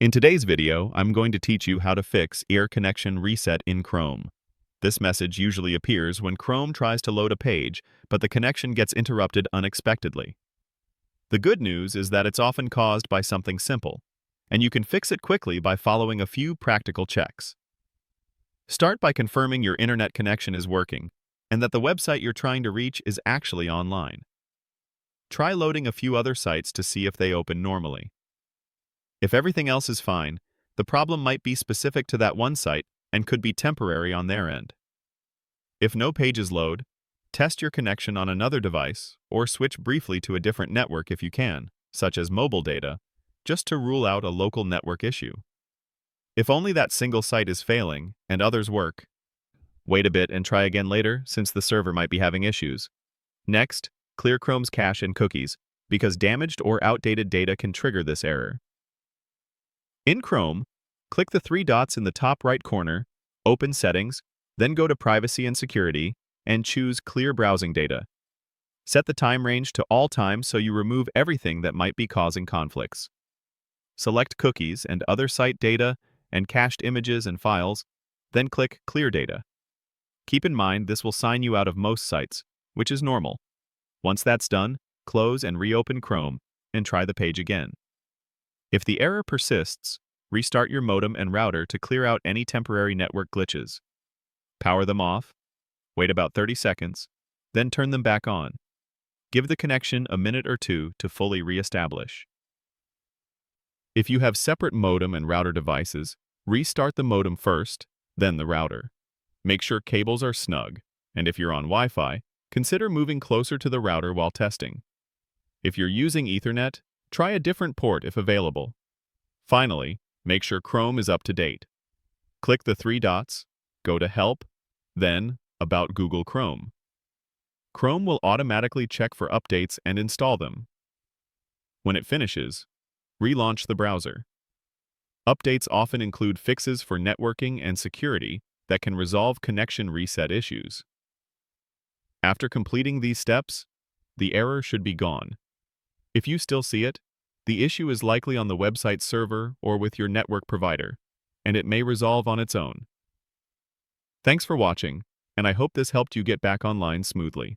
In today's video, I'm going to teach you how to fix Error Connection Reset in Chrome. This message usually appears when Chrome tries to load a page, but the connection gets interrupted unexpectedly. The good news is that it's often caused by something simple, and you can fix it quickly by following a few practical checks. Start by confirming your internet connection is working, and that the website you're trying to reach is actually online. Try loading a few other sites to see if they open normally. If everything else is fine, the problem might be specific to that one site and could be temporary on their end. If no pages load, test your connection on another device or switch briefly to a different network if you can, such as mobile data, just to rule out a local network issue. If only that single site is failing and others work, wait a bit and try again later since the server might be having issues. Next, clear Chrome's cache and cookies, because damaged or outdated data can trigger this error. In Chrome, click the three dots in the top right corner, open Settings, then go to Privacy and Security, and choose Clear Browsing Data. Set the time range to all time so you remove everything that might be causing conflicts. Select Cookies and other site data and cached images and files, then click Clear Data. Keep in mind this will sign you out of most sites, which is normal. Once that's done, close and reopen Chrome and try the page again. If the error persists, restart your modem and router to clear out any temporary network glitches. Power them off, wait about 30 seconds, then turn them back on. Give the connection a minute or two to fully re-establish. If you have separate modem and router devices, restart the modem first, then the router. Make sure cables are snug, and if you're on Wi-Fi, consider moving closer to the router while testing. If you're using Ethernet, try a different port if available. Finally, make sure Chrome is up to date. Click the three dots, go to Help, then About Google Chrome. Chrome will automatically check for updates and install them. When it finishes, relaunch the browser. Updates often include fixes for networking and security that can resolve connection reset issues. After completing these steps, the error should be gone. If you still see it, the issue is likely on the website server or with your network provider, and it may resolve on its own. Thanks for watching, and I hope this helped you get back online smoothly.